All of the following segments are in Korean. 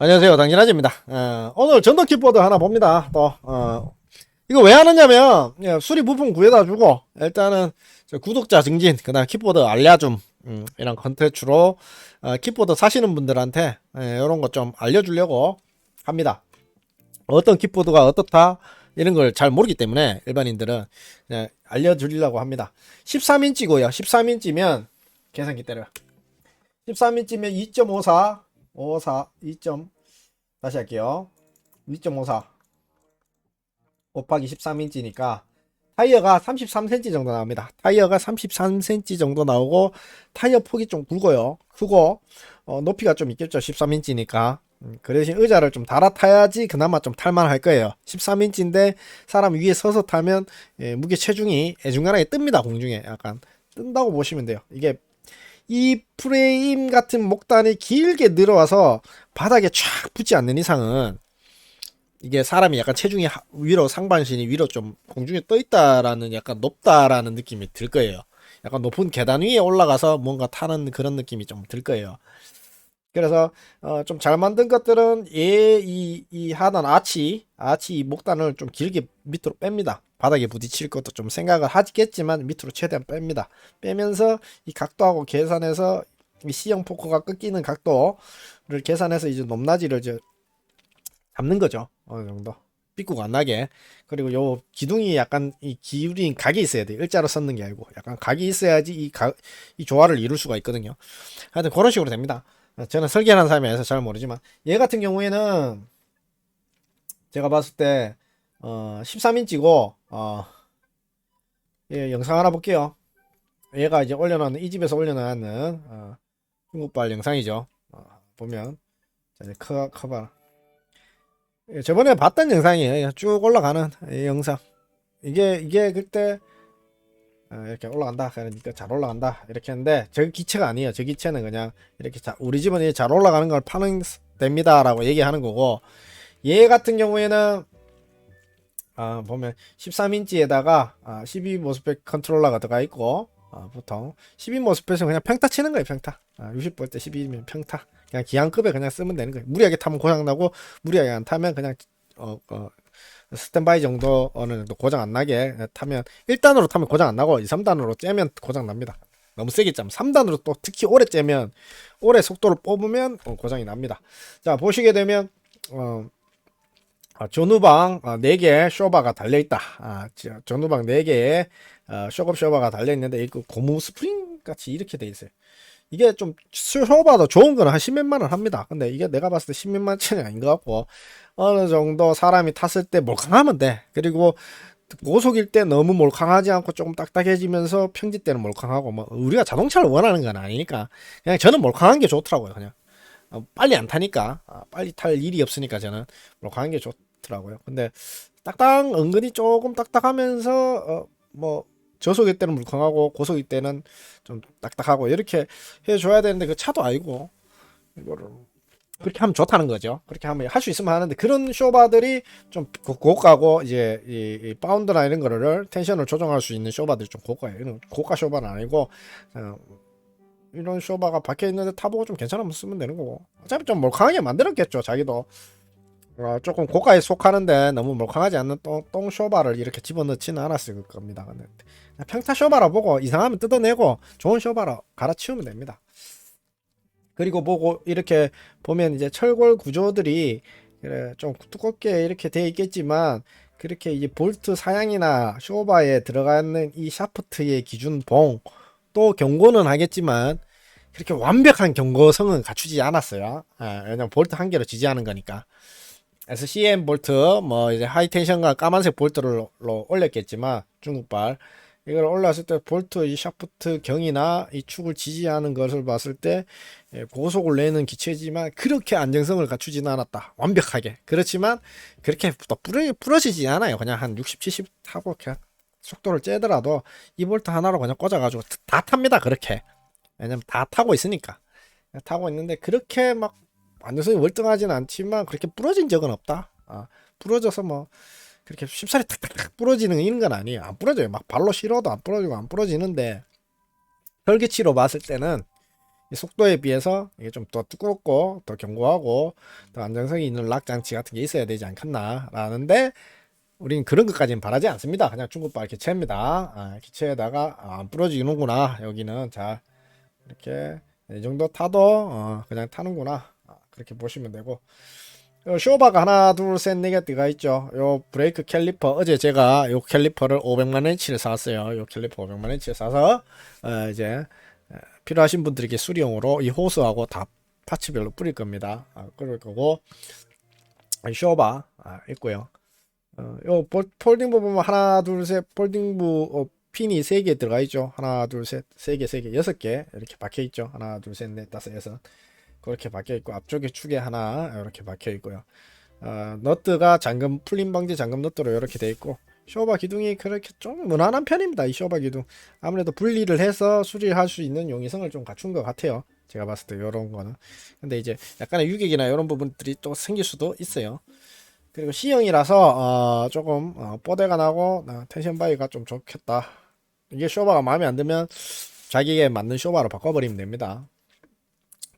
안녕하세요, 당진아재입니다. 오늘 전동 킥보드 하나 봅니다. 이거 왜 하느냐면, 수리 부품 구해다 주고, 일단은 구독자 증진, 그 다음 킥보드 알려줌, 이런 컨텐츠로, 킥보드 사시는 분들한테, 이런 거 좀 알려주려고 합니다. 어떤 킥보드가 어떻다, 이런 걸 잘 모르기 때문에, 일반인들은, 알려주려고 합니다. 13인치고요. 13인치면, 계산기 때려. 13인치면 2.54, 2. 다시 할게요. 2.54 곱하기 13인치니까 타이어가 33cm 정도 나옵니다. 타이어가 33cm 정도 나오고 타이어 폭이 좀 굵어요. 크고 높이가 좀 있겠죠. 13인치니까. 그 대신 의자를 좀 달아 타야지 그나마 좀 탈만할 거예요. 13인치인데 사람 위에 서서 타면 무게 체중이 애중간하게 뜹니다. 공중에 약간 뜬다고 보시면 돼요. 이게 이 프레임 같은 목단이 길게 늘어와서 바닥에 촥 붙지 않는 이상은 이게 사람이 약간 체중이 위로 상반신이 위로 좀 공중에 떠 있다라는 약간 높다라는 느낌이 들 거예요. 약간 높은 계단 위에 올라가서 뭔가 타는 그런 느낌이 좀 들 거예요. 그래서 좀 잘 만든 것들은 이 하단 아치 목단을 좀 길게 밑으로 뺍니다. 바닥에 부딪힐 것도 좀 생각을 하겠지만 밑으로 최대한 뺍니다. 빼면서 이 각도하고 계산해서 이 C형 포커가 끊기는 각도를 계산해서 이제 높낮이를 이제 잡는 거죠. 어느 정도 삐꾸가 안 나게. 그리고 요 기둥이 약간 이 기울인 각이 있어야 돼. 일자로 섰는 게 아니고 약간 각이 있어야지 이 조화를 이룰 수가 있거든요. 하여튼 그런 식으로 됩니다. 저는 설계하는 사람이라서 잘 모르지만 얘 같은 경우에는 제가 봤을 때 13인치고 예, 영상 하나 볼게요. 얘가 이제 올려놓는 이 집에서 올려놓는 중국발 영상이죠. 보면 자, 이제 커봐. 예, 저번에 봤던 영상이에요. 쭉 올라가는 이 영상. 이게 그때 이렇게 올라간다. 그러니까 잘 올라간다. 이렇게 했는데 저 기체가 아니에요. 저 기체는 그냥 이렇게 우리 집은 잘 올라가는 걸 파는 됩니다라고 얘기하는 거고 얘 같은 경우에는 보면 13인치에다가 12 모스펫 컨트롤러가 들어가 있고 보통 12 모스펫은 그냥 평타 치는 거예요. 평타 60V 때 12면 평타 그냥 기한급에 그냥 쓰면 되는 거예요. 무리하게 타면 고장나고 무리하게 안 타면 그냥 스탠바이 정도 어느 정도 고장 안 나게 타면 1단으로 타면 고장 안 나고 2, 3단으로 째면 고장 납니다. 너무 세게 짜면 3단으로 또 특히 오래 째면 오래 속도를 뽑으면 고장이 납니다. 자 보시게 되면 전후방 4개 쇼바가 달려있다. 전후방 4개에 쇼급 쇼바가 달려있는데 그 고무 스프링 같이 이렇게 돼 있어요. 이게 좀 쇼바도 좋은 거는 한 10몇만 원 합니다. 근데 이게 내가 봤을 때 10몇만 원짜리 아닌 것 같고 어느 정도 사람이 탔을 때 몰캉하면 돼. 그리고 고속일 때 너무 몰캉하지 않고 조금 딱딱해지면서 평지 때는 몰캉하고 뭐 우리가 자동차를 원하는 건 아니니까 그냥 저는 몰캉한 게 좋더라고요. 그냥 빨리 안 타니까 빨리 탈 일이 없으니까 저는 몰캉한 게 좋더라고요. 근데 은근히 조금 딱딱하면서 뭐 저속일 때는 물컹하고 고속일 때는 좀 딱딱하고 이렇게 해줘야 되는데 그 차도 아니고 이거를 그렇게 하면 좋다는 거죠. 그렇게 하면 할 수 있으면 하는데 그런 쇼바들이 좀 고가고 이제 이 바운드나 이런 거를 텐션을 조정할 수 있는 쇼바들이 좀 고가예요. 이런 고가 쇼바는 아니고 이런 쇼바가 박혀 있는데 타보고 좀 괜찮으면 쓰면 되는 거고 어차피 좀 몰캉하게 만들었겠죠. 자기도 조금 고가에 속하는데 너무 몰캉하지 않는 똥 쇼바를 이렇게 집어넣지는 않았을 겁니다. 근데 평타 쇼바라 보고 이상하면 뜯어내고 좋은 쇼바로 갈아치우면 됩니다. 그리고 보고 이렇게 보면 이제 철골 구조들이 그래 좀 두껍게 이렇게 되어 있겠지만 그렇게 이제 볼트 사양이나 쇼바에 들어가는 이 샤프트의 기준 봉 또 경고는 하겠지만 그렇게 완벽한 경고성은 갖추지 않았어요. 왜냐면 볼트 한 개로 지지하는 거니까. SCM 볼트 뭐 이제 하이텐션과 까만색 볼트를 올렸겠지만 중국발 이걸 올렸을 때 볼트 이 샤프트 경이나 이 축을 지지하는 것을 봤을 때 고속을 내는 기체지만 그렇게 안정성을 갖추지는 않았다. 완벽하게. 그렇지만 그렇게 또 부러지지 않아요. 그냥 한 60, 70 타고 그냥 속도를 째더라도 이 볼트 하나로 그냥 꽂아가지고 다 탑니다. 그렇게. 왜냐면 다 타고 있으니까. 타고 있는데 그렇게 막 완전히 월등하지는 않지만 그렇게 부러진 적은 없다. 부러져서 뭐 그렇게 쉽사리 탁탁탁 부러지는 이런 건 아니에요. 안 부러져요. 막 발로 실어도 안 부러지고 안 부러지는데 설계치로 봤을 때는 이 속도에 비해서 이게 좀 더 두껍고 더 견고하고 더 안정성이 있는 락 장치 같은 게 있어야 되지 않겠나 라는데, 우리는 그런 것까지는 바라지 않습니다. 그냥 중급발 기체입니다. 기체에다가 안 부러지는구나, 여기는. 자, 이렇게 이 정도 타도 그냥 타는구나, 그렇게 보시면 되고, 요 쇼바가 하나 둘 셋 네 개 들어가 있죠. 요 브레이크 캘리퍼, 어제 제가 요 캘리퍼를 500만원치를 샀어요. 요 캘리퍼 500만원치를 사서 이제 필요하신 분들에게 수리용으로 이 호스하고 다 파츠별로 뿌릴 겁니다. 그럴 거고, 쇼바 있고요. 요 폴딩부 보면 하나 둘 셋, 폴딩부 핀이 3개 들어가 있죠. 하나 둘 셋, 3개 3개 6개 이렇게 박혀 있죠. 하나 둘 셋 넷 다섯 여섯, 그렇게 박혀 있고, 앞쪽에 축에 하나 이렇게 박혀 있고요. 너트가 잠금, 풀림 방지 잠금 너트로 이렇게 돼 있고, 쇼바 기둥이 그렇게 좀 무난한 편입니다. 이 쇼바 기둥 아무래도 분리를 해서 수리할 수 있는 용이성을 좀 갖춘 것 같아요. 제가 봤을 때 이런 거는. 근데 이제 약간의 유격이나 이런 부분들이 또 생길 수도 있어요. 그리고 C형이라서 조금 뽀대가 나고 텐션 바이가 좀 좋겠다. 이게 쇼바가 마음에 안 들면 자기에 맞는 쇼바로 바꿔버리면 됩니다.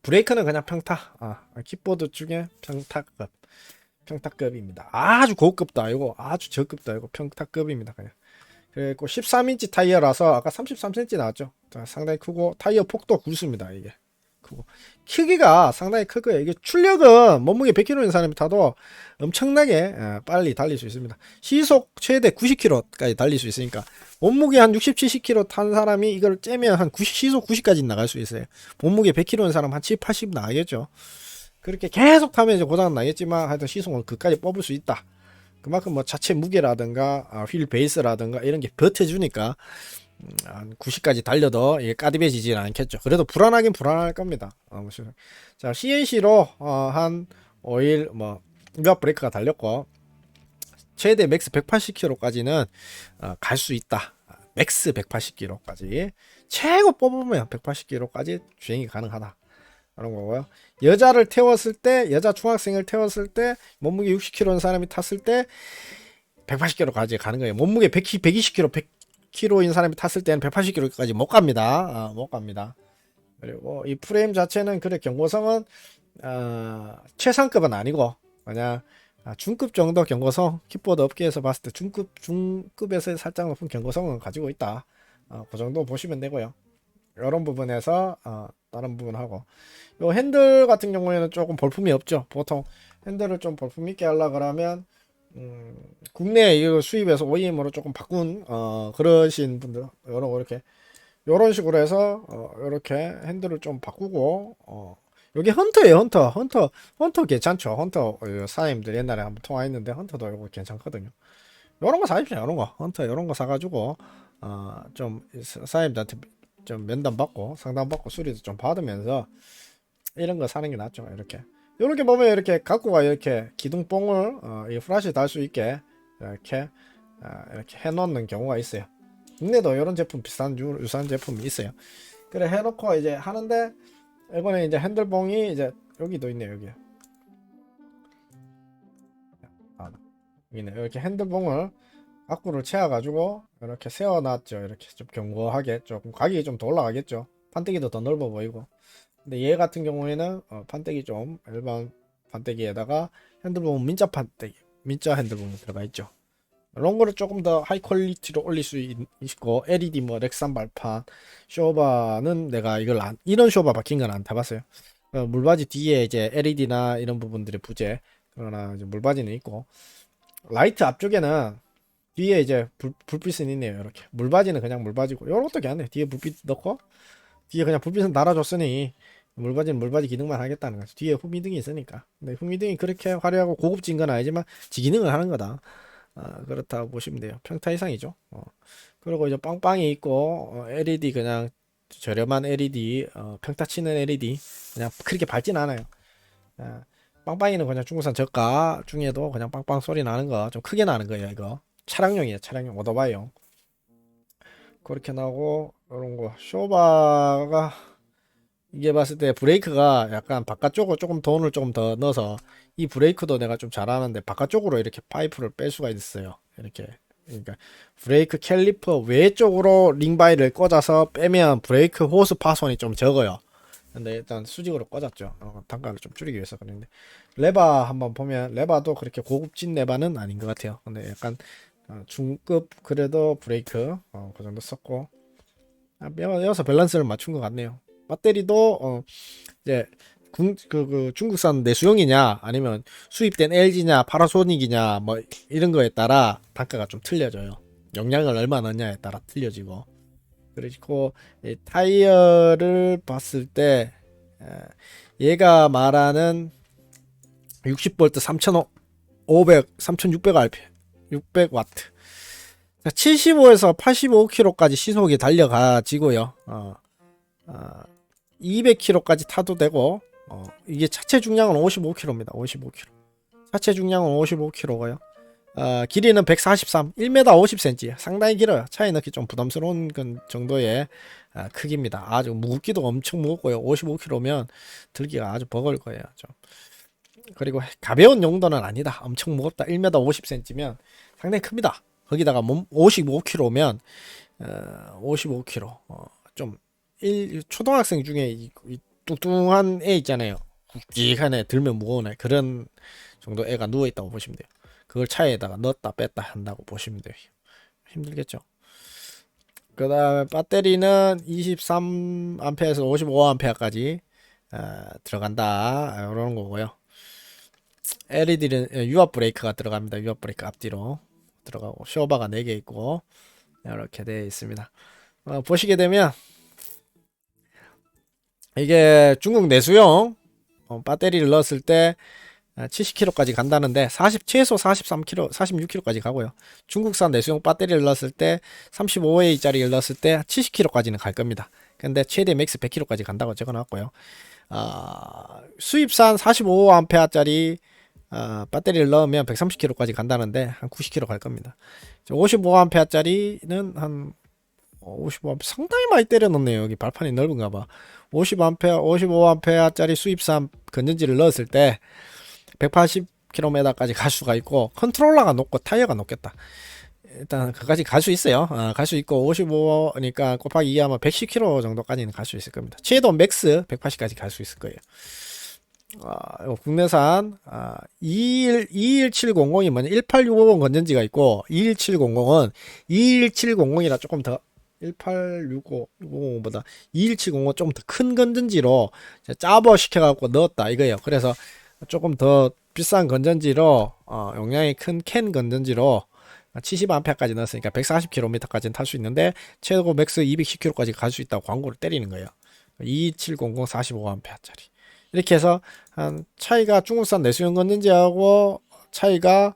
브레이크는 그냥 평타, 킥보드 중에 평타급입니다. 아주 고급도 아니고 아주 저급도 아니고 평타급입니다. 그냥. 그리고 13인치 타이어라서 아까 33cm 나왔죠. 상당히 크고 타이어 폭도 굵습니다. 이게 크고 크기가 상당히 크고요. 이게 출력은 몸무게 100kg인 사람이 타도 엄청나게 빨리 달릴 수 있습니다. 시속 최대 90km까지 달릴 수 있으니까, 몸무게 한 60, 70kg 탄 사람이 이걸 째면 한 90, 시속 90까지 나갈 수 있어요. 몸무게 100kg인 사람 한 70, 80 나가겠죠. 그렇게 계속 타면 이제 고장 나겠지만 하여튼 시속은 그까지 뽑을 수 있다. 그만큼 뭐 자체 무게라든가 휠 베이스라든가 이런 게 버텨주니까 한 90까지 달려도 이게 까디베지지는 않겠죠. 그래도 불안하긴 불안할 겁니다. 자, CAC로 한 5일 뭐 유압 브레이크가 달렸고, 최대 맥스 180km까지는 갈 수 있다. 맥스 180km까지 최고 뽑으면 180km까지 주행이 가능하다, 그런 거고요. 여자를 태웠을 때, 여자 중학생을 태웠을 때 몸무게 60kg인 사람이 탔을 때 180km까지 가는 거예요. 몸무게 120kg, 100kg인 사람이 탔을 때는 180km까지 못 갑니다. 못 갑니다. 그리고 이 프레임 자체는 그래 경고성은 최상급은 아니고 그냥 중급 정도 경고성, 킥보드 업계에서 봤을 때 중급에서 살짝 높은 경고성은 가지고 있다. 그 정도 보시면 되고요. 이런 부분에서 다른 부분하고, 요 핸들 같은 경우에는 조금 볼품이 없죠. 보통 핸들을 좀 볼품 있게 하려고 그러면 국내에 이거 수입해서 OEM으로 조금 바꾼 그러신 분들, 요런 식으로 해서 이렇게 핸들을 좀 바꾸고, 여기 헌터예요. 헌터 괜찮죠. 헌터 사장님들 옛날에 한번 통화했는데 헌터도 이거 괜찮거든요. 요런 거 사십시오. 요런 거 헌터 요런 거 사가지고 좀 사장님들한테 좀 면담 받고 상담 받고 수리도 좀 받으면서 이런 거 사는 게 낫죠. 이렇게 보면 이렇게 갖고가 이렇게 기둥뽕을 이 플라시 달 수 있게 이렇게 해놓는 경우가 있어요. 국내도 이런 제품 비싼 유사한 제품이 있어요. 그래 해놓고 이제 하는데, 이번에 이제 핸들봉이 이제 여기도 있네요. 여기네. 이렇게 핸들봉을 앞구를 채워가지고 이렇게 세워놨죠. 이렇게 좀 견고하게, 조금 가격이 좀 더 올라가겠죠. 판때기도 더 넓어 보이고. 근데 얘 같은 경우에는 판때기 좀 일반 판때기에다가 핸들봉은 민자 판때기, 민자 핸들봉이 들어가 있죠. 이런 거를 조금 더 하이 퀄리티로 올릴 수 있고, LED 뭐 렉산 발판, 쇼바는 내가 이런 쇼바 박힌 건 안 타봤어요. 물바지 뒤에 이제 LED나 이런 부분들의 부재, 그러나 이제 물바지는 있고, 라이트 앞쪽에는 뒤에 이제 불빛은 있네요. 이렇게 물바지는 그냥 물바지고, 이런 것도 괜찮네. 뒤에 불빛 넣고 뒤에 그냥 불빛은 달아줬으니 물바지는 물바지 기능만 하겠다는 거죠. 뒤에 후미등이 있으니까. 근데 후미등이 그렇게 화려하고 고급진 건 아니지만 지 기능을 하는 거다. 그렇다고 보시면 돼요. 평타 이상이죠. 그리고 이제 빵빵이 있고, LED 그냥 저렴한 LED, 평타 치는 LED, 그냥 그렇게 밝진 않아요. 빵빵이는 그냥 중국산 저가 중에도 그냥 빵빵 소리 나는 거, 좀 크게 나는 거예요. 이거 차량용이에요. 차량용 오토바이용. 그렇게 나오고, 이런 거 쇼바가 이게 봤을 때 브레이크가 약간 바깥쪽으로 조금 돈을 조금 더 넣어서, 이 브레이크도 내가 좀 잘하는데 바깥쪽으로 이렇게 파이프를 뺄 수가 있어요. 이렇게. 그러니까 브레이크 캘리퍼 외쪽으로 링바이를 꽂아서 빼면 브레이크 호스 파손이 좀 적어요. 근데 일단 수직으로 꽂았죠. 단가를 좀 줄이기 위해서. 그런데 레바 한번 보면 레바도 그렇게 고급진 레바는 아닌 것 같아요. 근데 약간 중급 그래도 브레이크 그 정도 썼고 여기서 밸런스를 맞춘 것 같네요. 배터리도 이제 그 중국산 내수용이냐 아니면 수입된 LG냐 파라소닉이냐 뭐 이런 거에 따라 단가가 좀 틀려져요. 용량을 얼마 넣냐에 따라 틀려지고. 그리고 이 타이어를 봤을 때 얘가 말하는 60V 3500 3600rpm 600W 75에서 85km까지 시속이 달려가지고요. 200km까지 타도 되고 이게 차체 중량은 55kg입니다. 55kg. 차체 중량은 55kg고요. 길이는 143, 1m 50cm. 상당히 길어요. 차에 넣기 좀 부담스러운 정도의 크기입니다. 아주 무겁기도 엄청 무겁고요. 55kg면 들기가 아주 버거울 거예요. 좀. 그리고 가벼운 용도는 아니다. 엄청 무겁다. 1m 50cm면 상당히 큽니다. 거기다가 55kg면 55kg 좀 초등학생 중에 이 뚱뚱한 애 있잖아요. 굵직한 애 들면 무거운 애 그런 정도 애가 누워 있다고 보시면 돼요. 그걸 차에다가 넣었다 뺐다 한다고 보시면 돼요. 힘들겠죠. 그 다음에 배터리는 23A에서 55A까지 들어간다 이런 거고요. LED는 유압 브레이크가 들어갑니다. 유압 브레이크 앞뒤로 들어가고 쇼바가 4개 있고 이렇게 되어 있습니다. 보시게 되면 이게 중국 내수용 배터리를 넣었을 때 70km까지 간다는데 최소 43km, 46km까지 가고요. 중국산 내수용 배터리를 넣었을 때 35A짜리를 넣었을 때 70km까지는 갈 겁니다. 근데 최대 맥스 100km까지 간다고 적어놨고요. 수입산 45A짜리 배터리를 넣으면 130km까지 간다는데 한 90km 갈 겁니다. 55A짜리는 한 55A 상당히 많이 때려 넣네요. 여기 발판이 넓은가 봐. 50A, 55A짜리 수입산 건전지를 넣었을 때 180km까지 갈 수가 있고 컨트롤러가 높고 타이어가 높겠다. 일단 그까지 갈 수 있어요. 갈 수 있고 55니까 곱하기 2 하면 110km 정도까지는 갈 수 있을 겁니다. 최대 맥스 180까지 갈 수 있을 거예요. 국내산 21700이 뭐냐 18650 건전지가 있고 21700은 21700이라 조금 더 18650보다 21700은 좀 더 큰 건전지로 짜버 시켜갖고 넣었다 이거예요. 그래서 조금 더 비싼 건전지로 용량이 큰 캔 건전지로 70A까지 넣었으니까 140km까지는 탈 수 있는데 최고 맥스 210km까지 갈 수 있다고 광고를 때리는 거예요. 22700 45A짜리 이렇게 해서 한 차이가 중국산 내수용 건전지하고 차이가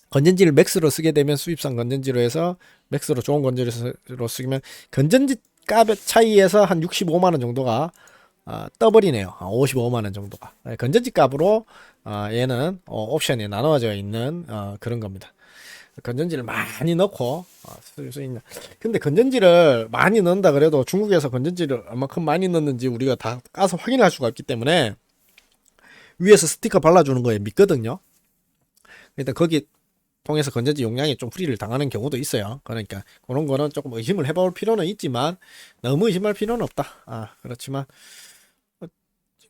건전지를 맥스로 쓰게 되면 수입산 건전지로 해서 맥스로 좋은 건전지로 쓰면 건전지 값의 차이에서 한 65만원 정도가 떠버리네요. 55만원 정도가 건전지 값으로 얘는 옵션이 나눠져 있는 그런 겁니다. 건전지를 많이 넣고 쓸 수 있는. 근데 건전지를 많이 넣는다 그래도 중국에서 건전지를 얼마큼 많이 넣는지 우리가 다 까서 확인할 수가 없기 때문에 위에서 스티커 발라주는 거에 믿거든요. 일단 거기 통해서 건전지 용량이 좀 프리를 당하는 경우도 있어요. 그러니까 그런 거는 조금 의심을 해볼 필요는 있지만 너무 의심할 필요는 없다. 그렇지만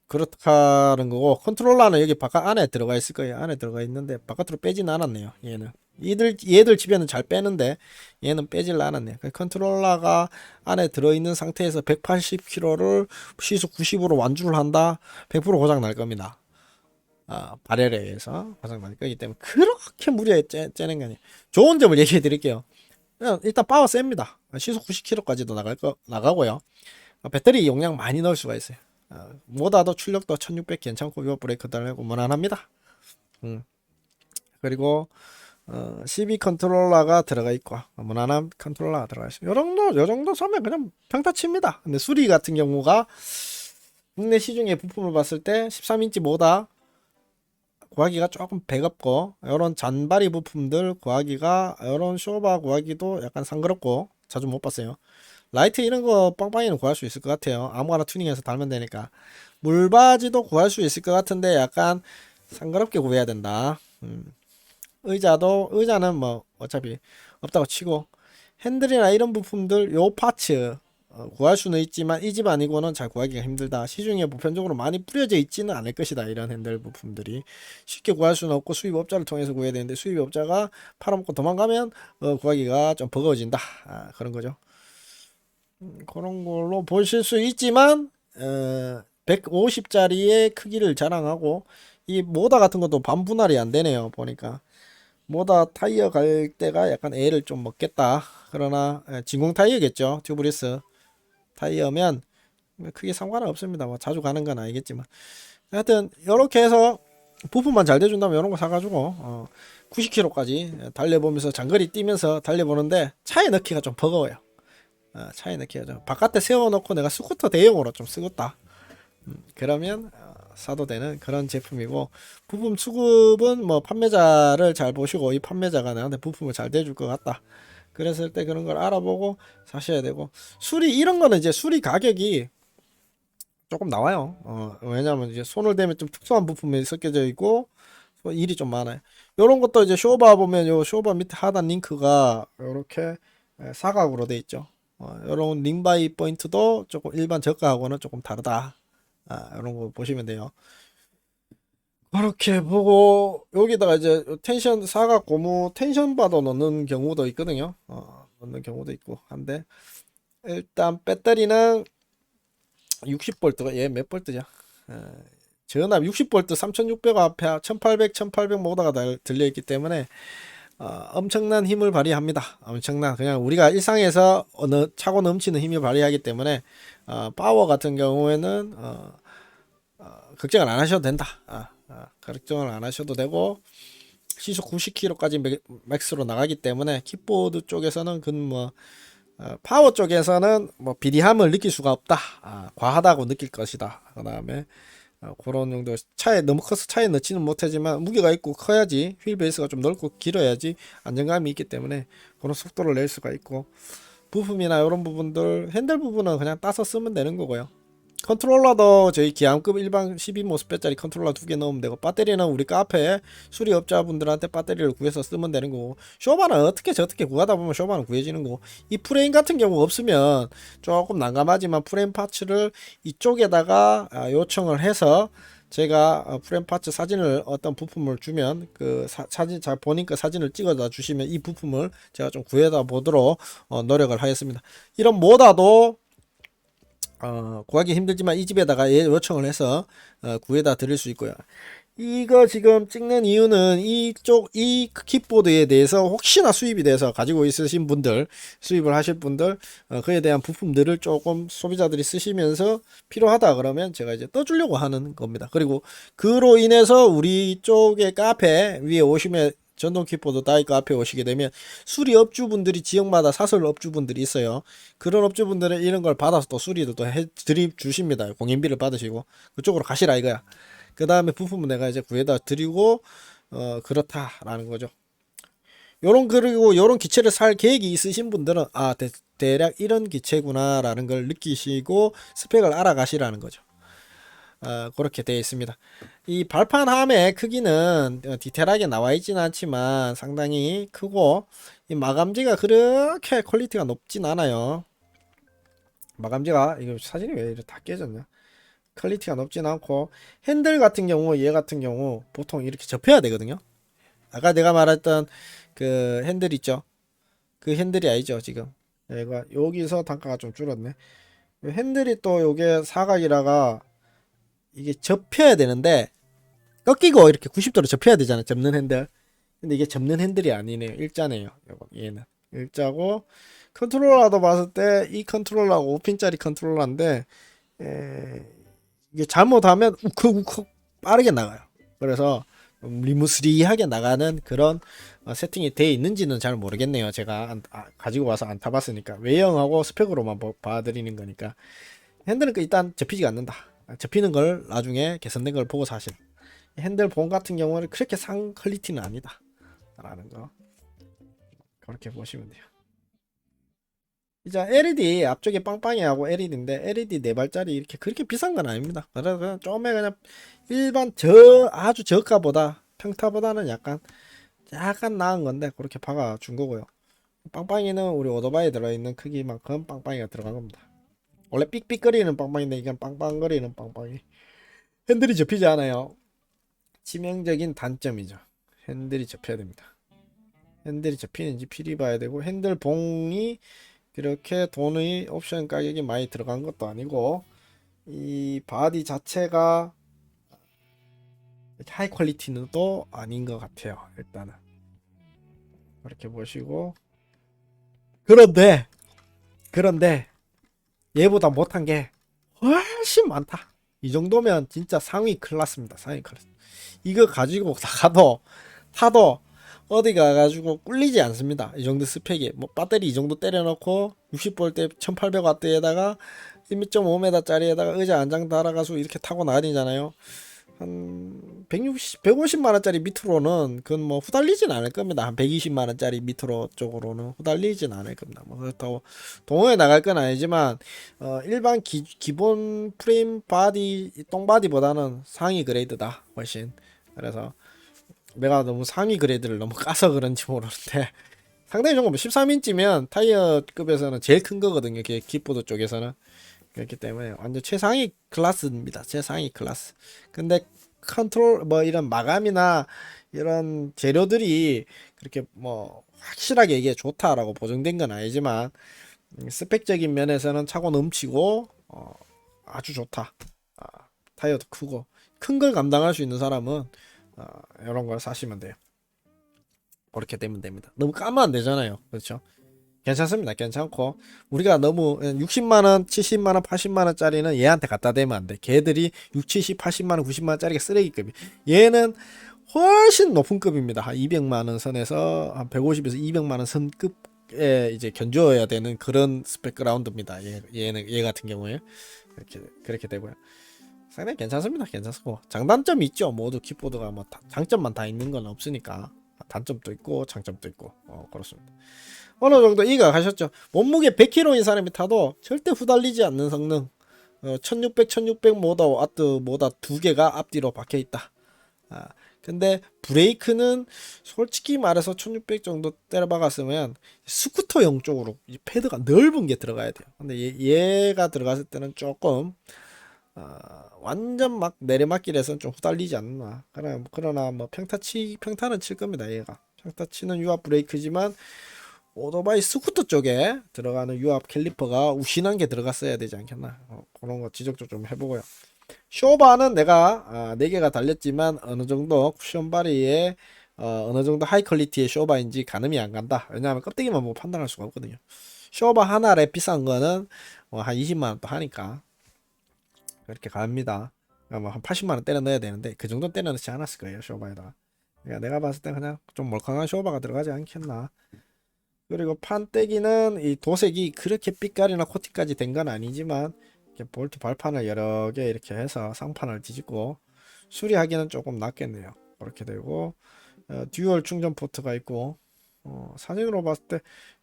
그렇다는 거고 컨트롤러는 여기 바깥 안에 들어가 있을 거예요. 안에 들어가 있는데 바깥으로 빼지는 않았네요. 얘는 얘들 집에는 잘 빼는데 얘는 빼질 않았네요. 컨트롤러가 안에 들어있는 상태에서 180km를 시속 90으로 완주를 한다. 100% 고장 날 겁니다. 발열에 의해서 고장 날 거기 때문에 그렇게 무리하게 째는 게 아니에요. 좋은 점을 얘기해 드릴게요. 일단 파워 셉니다. 시속 90km까지도 나가고요. 배터리 용량 많이 넣을 수가 있어요. 뭐다도 출력도 1600 괜찮고 유압 브레이크 달고 무난합니다. 그리고 CB 컨트롤러가 들어가 있고 무난한 컨트롤러가 들어가 있어요. 요 정도 서면 그냥 평타 칩니다. 근데 수리 같은 경우가 국내 시중의 부품을 봤을 때 13인치 모다 구하기가 조금 배겁고 이런 잔바리 부품들 구하기가 이런 쇼바 구하기도 약간 상그럽고 자주 못 봤어요. 라이트 이런 거 빵빵이는 구할 수 있을 것 같아요. 아무거나 튜닝해서 달면 되니까. 물바지도 구할 수 있을 것 같은데 약간 상그럽게 구해야 된다. 의자는 뭐 어차피 없다고 치고 핸들이나 이런 부품들 요 파츠 구할 수는 있지만 이 집 아니고는 잘 구하기가 힘들다. 시중에 보편적으로 많이 뿌려져 있지는 않을 것이다. 이런 핸들 부품들이 쉽게 구할 수는 없고 수입업자를 통해서 구해야 되는데 수입업자가 팔아먹고 도망가면 구하기가 좀 버거워진다. 그런 거죠. 그런 걸로 보실 수 있지만 150짜리의 크기를 자랑하고 이 모다 같은 것도 반분할이 안 되네요. 보니까 모다 타이어 갈 때가 약간 애를 좀 먹겠다. 그러나 진공 타이어겠죠. 튜브리스 타이어면 크게 상관은 없습니다. 뭐 자주 가는 건 아니겠지만 하여튼 이렇게 해서 부품만 잘 돼준다면 이런 거 사가지고 90km까지 달려보면서 장거리 뛰면서 달려보는데 차에 넣기가 좀 버거워요. 차에 넣기가 좀 바깥에 세워놓고 내가 스쿠터 대용으로 좀 쓰겠다. 그러면 사도 되는 그런 제품이고 부품 수급은 뭐 판매자를 잘 보시고 이 판매자가 나한테 부품을 잘 대줄 것 같다. 그랬을 때 그런 걸 알아보고 사셔야 되고 수리 이런 거는 이제 수리 가격이 조금 나와요. 왜냐면 이제 손을 대면 좀 특수한 부품이 섞여져 있고 일이 좀 많아요. 요런 것도 이제 쇼바 보면 요 쇼바 밑에 하단 링크가 요렇게 사각으로 돼 있죠. 요런 링바이 포인트도 조금 일반 저가하고는 조금 다르다. 이런 거 보시면 돼요. 그렇게 보고 여기다가 이제 텐션 사각 고무 텐션 바도 넣는 경우도 있거든요. 넣는 경우도 있고 한데 일단 배터리는 60V 얘 몇 볼트냐? 전압 60V 3600A 1800 1800 모드가 들려있기 때문에 엄청난 힘을 발휘합니다. 엄청난 그냥 우리가 일상에서 차고 넘치는 힘을 발휘하기 때문에 파워 같은 경우에는 걱정을 안 하셔도 된다. 걱정을 안 하셔도 되고 시속 90km까지 맥스로 나가기 때문에 킥보드 쪽에서는 파워 쪽에서는 뭐 비리함을 느낄 수가 없다. 과하다고 느낄 것이다. 그 다음에 그런 정도 차에 너무 커서 차에 넣지는 못하지만 무게가 있고 커야지 휠 베이스가 좀 넓고 길어야지 안정감이 있기 때문에 그런 속도를 낼 수가 있고 부품이나 이런 부분들 핸들 부분은 그냥 따서 쓰면 되는 거고요. 컨트롤러도 저희 기암급 일반 12모스펫짜리 컨트롤러 2개 넣으면 되고 배터리는 우리 카페 수리업자분들한테 배터리를 구해서 쓰면 되는 거고 쇼바는 어떻게 저렇게 구하다 보면 쇼바는 구해지는 거고 이 프레임 같은 경우 없으면 조금 난감하지만 프레임 파츠를 이쪽에다가 요청을 해서 제가 프레임 파츠 사진을 어떤 부품을 주면 그 사진 잘 보니까 사진을 찍어다 주시면 이 부품을 제가 좀 구해다 보도록 노력을 하겠습니다. 이런 모다도 구하기 힘들지만 이 집에다가 요청을 해서 구해다 드릴 수 있고요. 이거 지금 찍는 이유는 이 킥보드에 대해서 혹시나 수입이 돼서 가지고 있으신 분들 수입을 하실 분들 그에 대한 부품들을 조금 소비자들이 쓰시면서 필요하다 그러면 제가 이제 떠주려고 하는 겁니다. 그리고 그로 인해서 우리 쪽에 카페 위에 오시면 전동 킥보드 다이크 앞에 오시게 되면 수리 업주분들이 지역마다 사설 업주분들이 있어요. 그런 업주분들은 이런 걸 받아서 또 수리도 또 해드리 주십니다. 공인비를 받으시고 그쪽으로 가시라 이거야. 그 다음에 부품은 내가 이제 구해다 드리고 그렇다라는 거죠. 그리고 요런 기체를 살 계획이 있으신 분들은 대략 이런 기체구나라는 걸 느끼시고 스펙을 알아가시라는 거죠. 그렇게 되어 있습니다. 이 발판함의 크기는 디테일하게 나와 있지는 않지만 상당히 크고 이 마감재가 그렇게 퀄리티가 높진 않아요. 마감재가 이거 사진이 왜 이렇게 다 깨졌냐? 퀄리티가 높진 않고 핸들 같은 경우 얘 같은 경우 보통 이렇게 접혀야 되거든요. 아까 내가 말했던 그 핸들 있죠? 그 핸들이 아니죠 지금. 얘가 여기서 단가가 좀 줄었네. 핸들이 또 요게 사각이라가 이게 접혀야 되는데 꺾이고 이렇게 90도로 접혀야 되잖아 접는 핸들. 근데 이게 접는 핸들이 아니네요. 일자네요. 얘는 일자고 컨트롤러도 봤을 때 이 컨트롤러가 5핀짜리 컨트롤러인데 이게 잘못하면 우컥우컥 빠르게 나가요. 그래서 리무스리하게 나가는 그런 세팅이 되어 있는지는 잘 모르겠네요. 제가 가지고 와서 안 타봤으니까 외형하고 스펙으로만 봐드리는 거니까. 핸들은 일단 접히지가 않는다. 접히는 걸 나중에 개선된 걸 보고 사실. 핸들 본 같은 경우는 그렇게 상 퀄리티는 아니다 라는 거 그렇게 보시면 돼요. 이제 LED 앞쪽에 빵빵이하고 LED인데 LED 4발짜리 이렇게 그렇게 비싼 건 아닙니다. 그래서 그냥 좀에 그냥 일반 아주 저가보다 평타보다는 약간 나은 건데 그렇게 박아 준 거고요. 빵빵이는 우리 오토바이에 들어있는 크기만큼 빵빵이가 들어간 겁니다. 원래 삑삑거리는 빵빵인데 이건 빵빵거리는 빵빵이. 핸들이 접히지 않아요. 치명적인 단점이죠. 핸들이 접혀야 됩니다. 핸들이 접히는지 필히 봐야 되고, 핸들 봉이 그렇게 돈의 옵션 가격이 많이 들어간 것도 아니고, 이 바디 자체가 하이 퀄리티는 또 아닌 것 같아요. 일단은 그렇게 보시고, 그런데 얘보다 못한 게 훨씬 많다. 이 정도면 진짜 상위 클래스입니다. 상위 클래스. 이거 가지고 타도 어디 가가지고 꿀리지 않습니다. 이 정도 스펙이. 뭐 배터리 이 정도 때려놓고 60V 1800W에다가 1.5m짜리에다가 의자 안장 달아가지고 이렇게 타고 나다니잖아요. 한 160, 150만 원짜리 밑으로는 그건 뭐 후달리진 않을 겁니다. 한 120만 원짜리 밑으로 쪽으로는 후달리진 않을 겁니다. 뭐 그렇다고 동호회 나갈 건 아니지만 일반 기본 프레임 바디 똥바디보다는 상위 그레이드다 훨씬. 그래서 내가 너무 상위 그레이드를 너무 까서 그런지 모르는데 상당히 좋은 겁니다. 13인치면 타이어급에서는 제일 큰 거거든요. 킥보드 쪽에서는. 그렇기 때문에 완전 최상위 클래스입니다. 최상위 클래스. 근데 컨트롤 뭐 이런 마감이나 이런 재료들이 그렇게 뭐 확실하게 이게 좋다라고 보정된 건 아니지만 스펙적인 면에서는 차고 넘치고 아주 좋다. 타이어도 크고 큰 걸 감당할 수 있는 사람은 이런 걸 사시면 돼요. 그렇게 되면 됩니다. 너무 까면 안 되잖아요. 그렇죠? 괜찮습니다. 괜찮고 우리가 너무 60만원, 70만원, 80만원짜리는 얘한테 갖다 대면 안 돼. 걔들이 6, 70, 80만원, 90만원짜리가 쓰레기급이. 얘는 훨씬 높은 급입니다. 한 200만원 선에서 한 150에서 200만원 선급에 이제 견줘야 되는 그런 스펙그라운드입니다. 얘 같은 경우에 그렇게 되고요. 상당히 괜찮습니다. 괜찮고 장단점이 있죠. 모두 킥보드가 뭐 장점만 다 있는 건 없으니까 단점도 있고 장점도 있고 그렇습니다. 어느 정도 이해가셨죠? 몸무게 100kg인 사람이 타도 절대 후달리지 않는 성능. 1600 모더 와트 모다 두 개가 앞뒤로 박혀 있다. 근데 브레이크는 솔직히 말해서 1600 정도 때려박았으면 스쿠터용 쪽으로 이 패드가 넓은 게 들어가야 돼요. 근데 얘가 들어갔을 때는 조금 완전 막 내리막길에서는 좀 후달리지 않나. 그러나 뭐 평타는 칠 겁니다. 얘가 평타치는 유압 브레이크지만 오토바이 스쿠터 쪽에 들어가는 유압 캘리퍼가 우신한 게 들어갔어야 되지 않겠나. 그런 거 지적도 좀 해보고요. 쇼바는 내가 4개가 달렸지만 어느 정도 쿠션 바리에 어느 정도 하이 퀄리티의 쇼바인지 가늠이 안 간다. 왜냐하면 껍데기만 보고 판단할 수가 없거든요. 쇼바 하나에 비싼 거는 한 20만 원 또 하니까 그렇게 갑니다. 한 80만 원 때려 넣어야 되는데 그 정도 때려 넣지 않았을 거예요. 쇼바에다가. 그러니까 내가 봤을 때 그냥 좀 멀컹한 쇼바가 들어가지 않겠나. 그리고 판때기는 이 도색이 그렇게 빛깔이나 코팅까지 된 건 아니지만 이렇게 볼트 발판을 여러 개 이렇게 해서 상판을 뒤집고 수리하기는 조금 낫겠네요. 그렇게 되고 듀얼 충전 포트가 있고 사진으로 봤을 때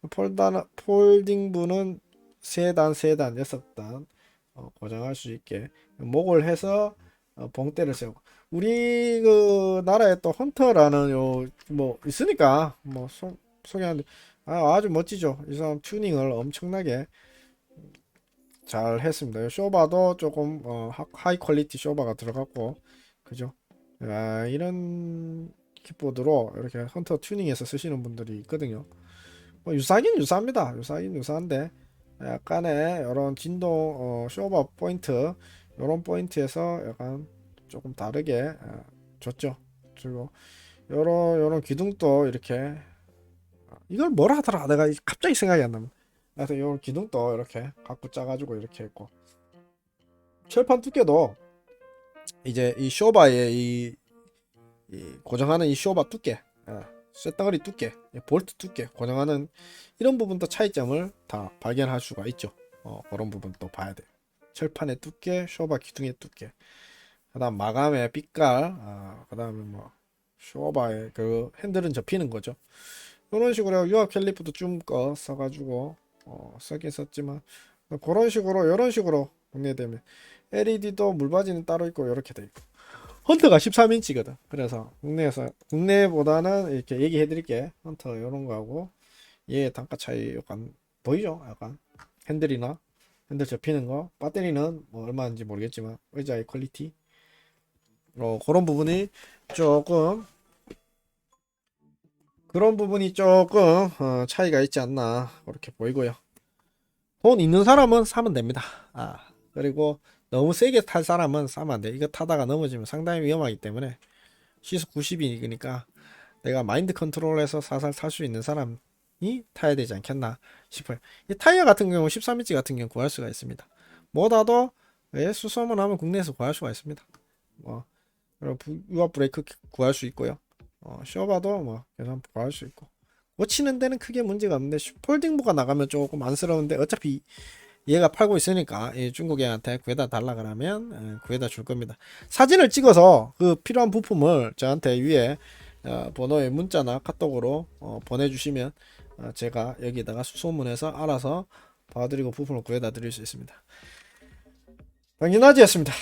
폴딩부는 세단 6단 고정할 수 있게 목을 해서 봉대를 세우고 우리 그 나라에 또 헌터라는 요 뭐 있으니까 뭐 소개하는데 아주 멋지죠. 이 사람 튜닝을 엄청나게 잘 했습니다. 쇼바도 조금 하이 퀄리티 쇼바가 들어갔고 그죠. 이런 킥보드로 이렇게 헌터 튜닝해서 쓰시는 분들이 있거든요. 뭐 유사합니다. 유사긴 유사한데 약간의 이런 진동 쇼바 포인트 이런 포인트에서 약간 조금 다르게 줬죠. 그리고 요런 기둥도 이렇게 이걸 뭐라 하더라 내가 갑자기 생각이 안 납니다. 그래서 요 기둥도 이렇게 갖고 짜가지고 이렇게 했고 철판 두께도 이제 이 쇼바의 이 고정하는 이 쇼바 두께 쇳덩어리 두께 볼트 두께 고정하는 이런 부분도 차이점을 다 발견할 수가 있죠. 그런 부분도 봐야 돼요. 철판의 두께 쇼바 기둥의 두께 그 다음 마감의 빛깔 그 다음에 뭐 쇼바의 그 핸들은 접히는 거죠. 이런 식으로 유압 캘리퍼도 좀 꺼 써가지고 쓰긴 썼지만 그런 식으로 이런 식으로 정리되면 LED도 물바지는 따로 있고 이렇게 돼 있고 헌터가 13인치거든. 그래서 국내보다는 이렇게 얘기해 드릴게. 헌터 이런 거하고 얘 단가 차이 약간 보이죠? 약간 핸들이나 핸들 접히는 거, 배터리는 뭐 얼마인지 모르겠지만 의자의 퀄리티, 그런 부분이 조금 차이가 있지 않나 그렇게 보이고요. 돈 있는 사람은 사면 됩니다. 그리고 너무 세게 탈 사람은 사면 안 돼. 이거 타다가 넘어지면 상당히 위험하기 때문에 시속 90이니까 내가 마인드 컨트롤해서 살살 탈 수 있는 사람이 타야 되지 않겠나 싶어요. 이 타이어 같은 경우 13인치 같은 경우 구할 수가 있습니다. 뭐다도 수소문 하면 국내에서 구할 수가 있습니다. 뭐 유압 브레이크 구할 수 있고요. 쇼바도 뭐 계산 구할 수 있고 고치는 데는 크게 문제가 없는데 폴딩부가 나가면 조금 안쓰러운데 어차피 얘가 팔고 있으니까 중국애한테 구해다 달라 그러면 구해다 줄 겁니다. 사진을 찍어서 그 필요한 부품을 저한테 위에 번호에 문자나 카톡으로 보내주시면 제가 여기다가 수소문해서 알아서 봐드리고 부품을 구해다 드릴 수 있습니다. 당진아지였습니다.